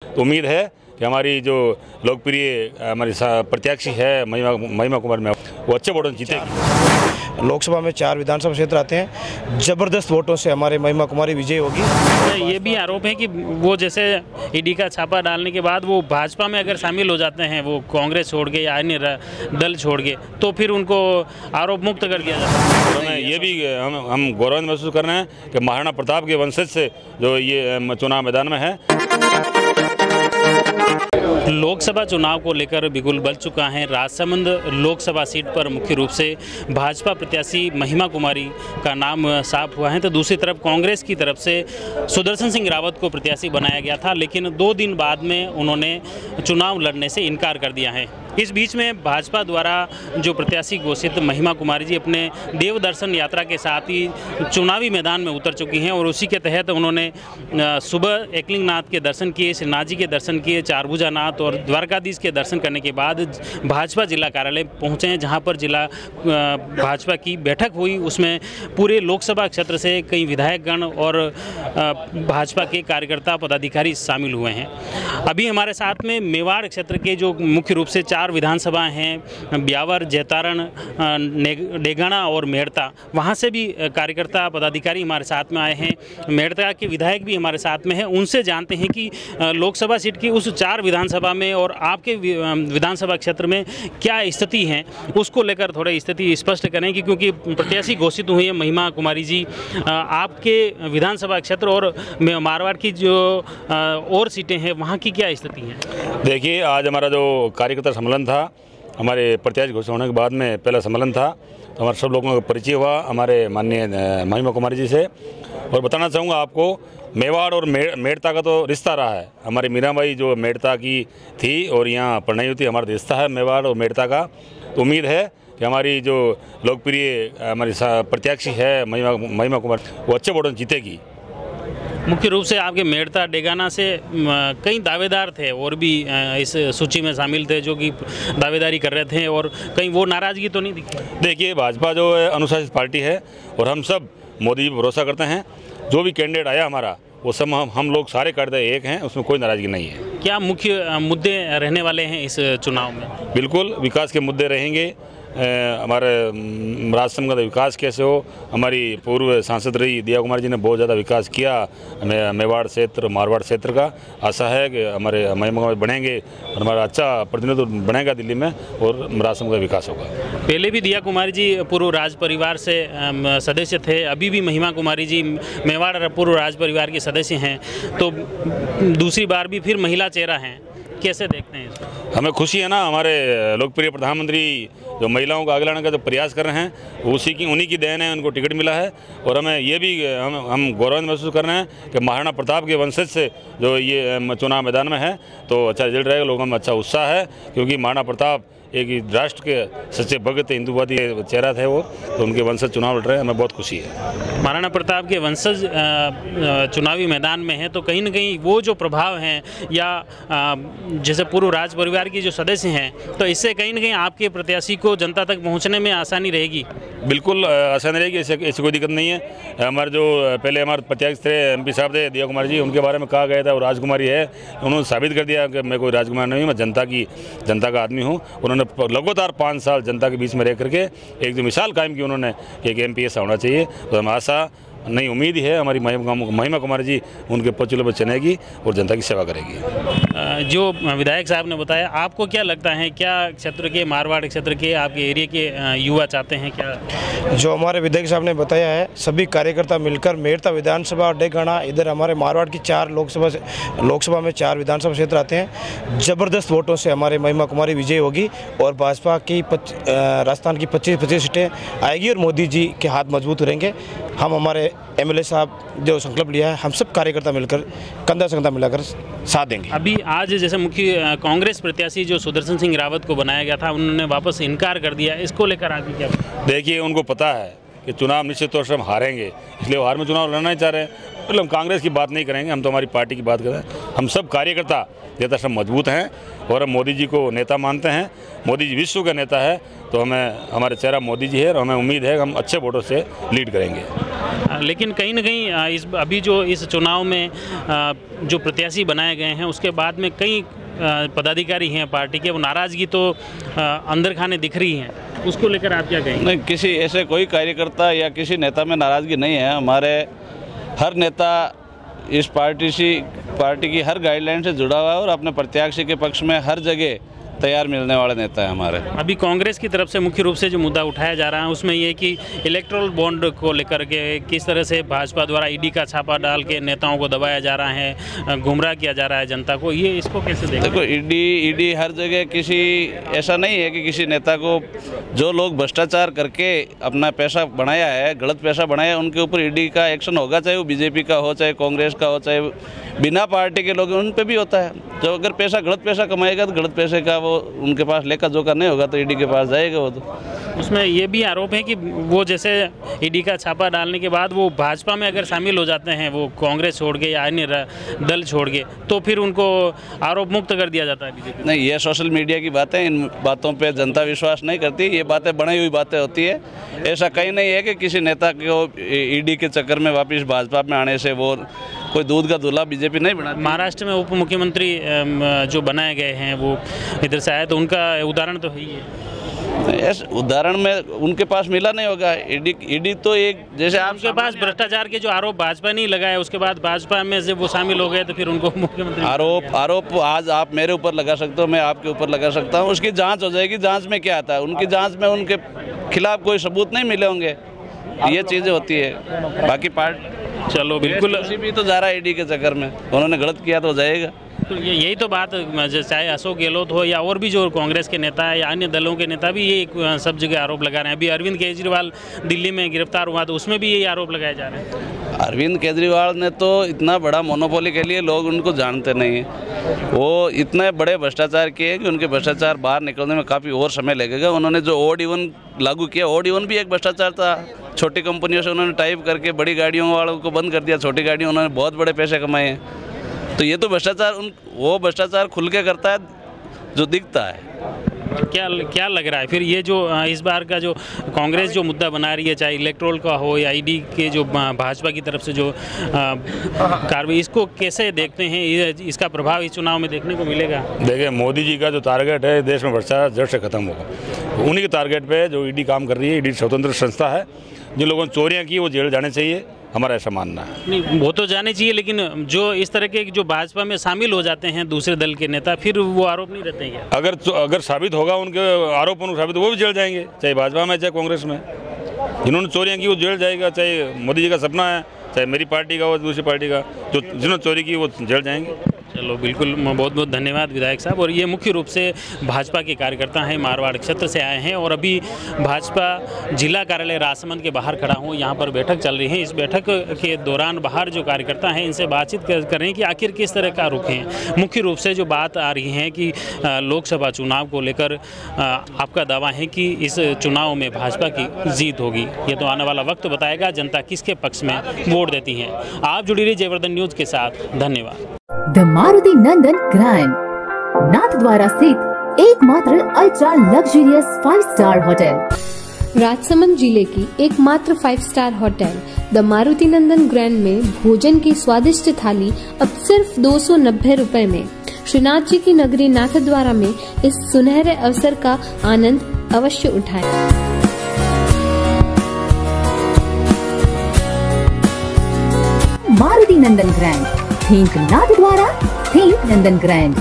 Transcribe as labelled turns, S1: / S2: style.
S1: तो उम्मीद है कि हमारी जो लोकप्रिय हमारी प्रत्याशी है महिमा कुमारी में वो अच्छे वोटों से जीतेगी।
S2: लोकसभा में 4 विधानसभा क्षेत्र आते हैं, जबरदस्त वोटों से हमारे महिमा कुमारी विजयी होगी।
S3: ये भी आरोप है कि वो जैसे ईडी का छापा डालने के बाद वो भाजपा में अगर शामिल हो जाते हैं, वो कांग्रेस छोड़ के या अन्य दल छोड़ के, तो फिर उनको आरोप मुक्त कर दिया जाता है।
S1: तो ये भी हम गौरव महसूस कर रहे हैं कि महाराणा प्रताप के वंशज से जो ये चुनाव मैदान में है।
S3: लोकसभा चुनाव को लेकर बिगुल बज चुका है। राजसमंद लोकसभा सीट पर मुख्य रूप से भाजपा प्रत्याशी महिमा कुमारी का नाम साफ हुआ है, तो दूसरी तरफ कांग्रेस की तरफ से सुदर्शन सिंह रावत को प्रत्याशी बनाया गया था, लेकिन 2 दिन बाद में उन्होंने चुनाव लड़ने से इनकार कर दिया है। इस बीच में भाजपा द्वारा जो प्रत्याशी घोषित महिमा कुमारी जी अपने देव दर्शन यात्रा के साथ ही चुनावी मैदान में उतर चुकी हैं और उसी के तहत उन्होंने सुबह एकलिंगनाथ के दर्शन किए, श्रीनाथ जी के दर्शन किए, चारभुजानाथ और द्वारकाधीश के दर्शन करने के बाद भाजपा जिला कार्यालय पहुंचे हैं, जहां पर जिला भाजपा की बैठक हुई। उसमें पूरे लोकसभा क्षेत्र से कई विधायकगण और भाजपा के कार्यकर्ता पदाधिकारी शामिल हुए हैं। अभी हमारे साथ में मेवाड़ क्षेत्र के जो मुख्य रूप से 4 विधानसभा हैं, ब्यावर, जैतारण, डेगाना और मेड़ता, वहाँ से भी कार्यकर्ता पदाधिकारी हमारे साथ में आए हैं। मेड़ता के विधायक भी हमारे साथ में हैं। उनसे जानते हैं कि लोकसभा सीट की उस 4 विधानसभा में और आपके विधानसभा क्षेत्र में क्या स्थिति है, उसको लेकर थोड़ी स्थिति स्पष्ट करें कि क्योंकि प्रत्याशी घोषित हुई है महिमा कुमारी जी, आपके विधानसभा क्षेत्र और मारवाड़ की जो और सीटें हैं वहाँ की क्या स्थिति है?
S1: देखिए, आज हमारा जो कार्यकर्ता सम्मेलन था, हमारे प्रत्याशी घोषित होने के बाद में पहला सम्मेलन था, तो हमारे सब लोगों का परिचय हुआ हमारे माननीय महिमा कुमारी जी से। और बताना चाहूँगा आपको, मेवाड़ और मेड़ता का तो रिश्ता रहा है। हमारी मीराबाई जो मेड़ता की थी और यहाँ पढ़नाई होती, हमारा रिश्ता है मेवाड़ और मेड़ता का। तो उम्मीद है कि हमारी जो लोकप्रिय हमारी प्रत्याशी है महिमा कुमारी वो अच्छे वोटों से जीतेगी।
S3: मुख्य रूप से आपके मेड़ता डेगाना से कई दावेदार थे और भी इस सूची में शामिल थे जो कि दावेदारी कर रहे थे, और कहीं वो नाराज़गी तो नहीं दिखी?
S1: देखिए, भाजपा जो है अनुशासित पार्टी है और हम सब मोदी जी पर भरोसा करते हैं। जो भी कैंडिडेट आया हमारा, वो सब हम लोग सारे कार्यकर्ता एक हैं, उसमें कोई नाराज़गी नहीं है।
S3: क्या मुख्य मुद्दे रहने वाले हैं इस चुनाव में?
S1: बिल्कुल विकास के मुद्दे रहेंगे। हमारे राजसमंद का विकास कैसे हो, हमारी पूर्व सांसद रही दिया कुमार जी ने बहुत ज़्यादा विकास किया मेवाड़ क्षेत्र, मारवाड़ क्षेत्र का। आशा है कि हमारे महिमा बढ़ेंगे और हमारा अच्छा प्रतिनिधित्व बनेगा दिल्ली में और राजसमंद का विकास होगा।
S3: पहले भी दिया कुमारी जी पूर्व राज परिवार से सदस्य थे, अभी भी महिमा कुमारी जी मेवाड़ पूर्व राज परिवार के सदस्य हैं, तो दूसरी बार भी फिर महिला चेहरा हैं, कैसे देखते हैं इसको?
S1: हमें खुशी है ना, हमारे लोकप्रिय प्रधानमंत्री जो महिलाओं को आगे लाने का जो प्रयास कर रहे हैं, उन्हीं की देन है, उनको टिकट मिला है। और हमें ये भी हम गौरव महसूस कर रहे हैं कि महाराणा प्रताप के वंशज से जो ये चुनाव मैदान में है, तो अच्छा रिजल्ट रहेगा। लोगों में अच्छा उत्साह है, क्योंकि महाराणा प्रताप एक राष्ट्र के सच्चे भगत हिंदूवादी चेहरा थे वो, तो उनके वंशज चुनाव लड़ रहे हैं, हमें बहुत खुशी है।
S3: महाराणा प्रताप के वंशज चुनावी मैदान में हैं, तो कहीं ना कहीं वो जो प्रभाव हैं या जैसे पूर्व राज परिवार के जो सदस्य हैं, तो इससे कहीं ना कहीं आपके प्रत्याशी को जनता तक पहुंचने में आसानी रहेगी?
S1: बिल्कुल आसानी रहेगी, ऐसी कोई दिक्कत नहीं है। हमारे जो पहले हमारे प्रत्याशी थे MP साहब थे दिया कुमार जी, उनके बारे में कहा गया था वो राजकुमारी है, उन्होंने साबित कर दिया कि मैं कोई राजकुमार नहीं हूँ, मैं जनता का आदमी हूँ। उन्होंने लगातार 5 साल जनता के बीच में रह करके एक जो मिसाल कायम की उन्होंने कि एक MP ऐसा होना चाहिए। तो हमें आशा नहीं, उम्मीद ही है हमारी महिमा कुमारी जी उनके पचूले पर चलेगी और जनता की सेवा करेगी।
S3: जो विधायक साहब ने बताया, आपको क्या लगता है, क्या क्षेत्र के मारवाड़ क्षेत्र के आपके एरिया के युवा चाहते हैं? क्या
S2: जो हमारे विधायक साहब ने बताया है, सभी कार्यकर्ता मिलकर मेड़ता विधानसभा और डेगाना, इधर हमारे मारवाड़ की 4 लोकसभा में 4 विधानसभा क्षेत्र आते हैं, जबरदस्त वोटों से हमारे महिमा कुमारी विजयी होगी और भाजपा की राजस्थान की 25 सीटें आएगी और मोदी जी के हाथ मजबूत रहेंगे। हम हमारे MLA साहब जो संकल्प लिया है, हम सब कार्यकर्ता मिलकर कंधा से कंधा मिलाकर साथ देंगे।
S3: अभी आज जैसे मुख्य कांग्रेस प्रत्याशी जो सुदर्शन सिंह रावत को बनाया गया था, उन्होंने वापस इनकार कर दिया, इसको लेकर आगे क्या?
S1: देखिए, उनको पता है कि चुनाव निश्चित तौर से हम हारेंगे, इसलिए वो हार में चुनाव लड़ना ही चाह रहे हैं। मतलब हम कांग्रेस की बात नहीं करेंगे, हम तो हमारी पार्टी की बात कर रहे हैं। हम सब कार्यकर्ता यथासंभव सब मजबूत हैं और हम मोदी जी को नेता मानते हैं। मोदी जी विश्व का नेता है, तो हमें हमारे चेहरा मोदी जी है और हमें उम्मीद है कि हम अच्छे वोटों से लीड करेंगे।
S3: लेकिन कहीं ना कहीं इस अभी जो इस चुनाव में जो प्रत्याशी बनाए गए हैं उसके बाद में कई पदाधिकारी हैं पार्टी के, वो नाराज़गी तो अंदर खाने दिख रही हैं, उसको लेकर आप क्या कहेंगे?
S4: नहीं, किसी ऐसे कोई कार्यकर्ता या किसी नेता में नाराज़गी नहीं है। हमारे हर नेता इस पार्टी की हर गाइडलाइन से जुड़ा हुआ है और अपने प्रत्याशी के पक्ष में हर जगह तैयार मिलने वाले नेता है हमारे।
S3: अभी कांग्रेस की तरफ से मुख्य रूप से जो मुद्दा उठाया जा रहा है उसमें ये कि इलेक्टोरल बॉन्ड को लेकर के किस तरह से भाजपा द्वारा ईडी का छापा डाल के नेताओं को दबाया जा रहा है, गुमराह किया जा रहा है जनता को, ये इसको कैसे देखो?
S4: देखो, ईडी हर जगह किसी ऐसा नहीं है कि किसी नेता को जो लोग भ्रष्टाचार करके अपना पैसा बनाया है, गलत पैसा बनाया है, उनके ऊपर ईडी का एक्शन होगा, चाहे वो बीजेपी का हो, चाहे कांग्रेस का हो, चाहे बिना पार्टी के लोग, उन पे भी होता है। जो अगर गलत पैसा कमाएगा तो गलत पैसे का वो उनके पास लेखा जोखा नहीं होगा तो ईडी के पास जाएगा वो। तो
S3: उसमें ये भी आरोप है कि वो जैसे ईडी का छापा डालने के बाद वो भाजपा में अगर शामिल हो जाते हैं, वो कांग्रेस छोड़ के या अन्य दल छोड़ के, तो फिर उनको आरोप मुक्त कर दिया जाता है बीजेपी।
S4: नहीं, ये सोशल मीडिया की बातें, इन बातों पे जनता विश्वास नहीं करती, ये बातें बनाई हुई बातें होती है। ऐसा कहीं नहीं है कि किसी नेता को ईडी के चक्कर में वापस भाजपा में आने से वो कोई दूध का दूल्हा बीजेपी नहीं बना।
S3: महाराष्ट्र में उप मुख्यमंत्री जो बनाए गए हैं वो इधर से आए, तो उनका उदाहरण तो है ही है।
S4: ऐसे उदाहरण में उनके पास मिला नहीं होगा। ईडी तो एक जैसे
S3: आपके पास भ्रष्टाचार के जो आरोप भाजपा नहीं लगाए, उसके बाद भाजपा में से वो शामिल हो गए तो फिर उनको मुख्यमंत्री।
S4: आरोप आज आप मेरे ऊपर लगा सकते हो, मैं आपके ऊपर लगा सकता हूँ, उसकी जांच हो जाएगी। जांच में क्या आता है, उनकी जांच में उनके खिलाफ कोई सबूत नहीं मिले होंगे, ये चीज़ें होती है। बाकी पार्टी
S3: चलो बिल्कुल
S4: भी तो जा रहा है ईडी के चक्कर में, उन्होंने गलत किया तो जाएगा।
S3: तो यही तो बात, चाहे अशोक गहलोत हो या और भी जो कांग्रेस के नेता है या अन्य दलों के नेता भी ये सब जगह आरोप लगा रहे हैं। अभी अरविंद केजरीवाल दिल्ली में गिरफ्तार हुआ तो उसमें भी यही आरोप लगाए जा रहे हैं।
S4: अरविंद केजरीवाल ने तो इतना बड़ा मोनोपोली के लिए लोग उनको जानते नहीं हैं। वो इतने बड़े भ्रष्टाचार किए कि उनके भ्रष्टाचार बाहर निकलने में काफ़ी और समय लगेगा। उन्होंने जो ऑड इवन लागू किया, ऑड इवन भी एक भ्रष्टाचार था। छोटी कंपनियों से उन्होंने टाइप करके बड़ी गाड़ियों वालों को बंद कर दिया, छोटी गाड़ियों उन्होंने बहुत बड़े पैसे कमाए हैं। तो ये तो भ्रष्टाचार वो भ्रष्टाचार खुल के करता है जो दिखता है।
S3: क्या लग रहा है फिर ये जो इस बार का जो कांग्रेस जो मुद्दा बना रही है, चाहे इलेक्ट्रोल का हो या ईडी के जो भाजपा की तरफ से जो कार्रवाई, इसको कैसे देखते हैं? इसका प्रभाव इस चुनाव में देखने को मिलेगा?
S1: देखिए, मोदी जी का जो टारगेट है देश में भ्रष्टाचार जड़ से खत्म होगा। उन्हीं के टारगेट पे जो ईडी काम कर रही है, ईडी स्वतंत्र संस्था है। जिन लोगों ने चोरियां की वो जेल जाने चाहिए, हमारा ऐसा मानना है।
S3: नहीं, वो तो जाने चाहिए, लेकिन जो इस तरह के जो भाजपा में शामिल हो जाते हैं दूसरे दल के नेता, फिर वो आरोप नहीं रहते हैं क्या?
S1: अगर साबित होगा उनके आरोप साबित, वो भी जेल जाएंगे, चाहे भाजपा में चाहे कांग्रेस में। जिन्होंने चोरियां की वो जेल जाएगा, चाहे मोदी जी का सपना है, चाहे मेरी पार्टी का हो, दूसरी पार्टी का, जो जिन्होंने चोरी की वो जेल जाएंगे।
S3: चलो बिल्कुल, बहुत बहुत धन्यवाद विधायक साहब। और ये मुख्य रूप से भाजपा के कार्यकर्ता हैं, मारवाड़ क्षेत्र से आए हैं और अभी भाजपा जिला कार्यालय राजसमंद के बाहर खड़ा हूँ। यहाँ पर बैठक चल रही है। इस बैठक के दौरान बाहर जो कार्यकर्ता हैं इनसे बातचीत कर रहे हैं कि आखिर किस तरह का रुख है। मुख्य रूप से जो बात आ रही है कि लोकसभा चुनाव को लेकर आपका दावा है कि इस चुनाव में भाजपा की जीत होगी। ये तो आने वाला वक्त बताएगा जनता किसके पक्ष में वोट देती है। आप जुड़ी रही जयवर्धन न्यूज़ के साथ, धन्यवाद।
S5: The Maruti Nandan grand Nathdwara स्थित एकमात्र ultra luxurious 5 star hotel,
S6: Rajsamand जिले की एकमात्र 5 star hotel the Maruti Nandan grand में भोजन की स्वादिष्ट थाली अब सिर्फ 290 रुपए में। श्रीनाथ जी की नगरी नाथद्वारा में इस सुनहरे अवसर का आनंद अवश्य उठाएं।
S5: मारुति नंदन ग्रैंड, थिंक नाथद्वारा, थिंक नंदन ग्रैंड।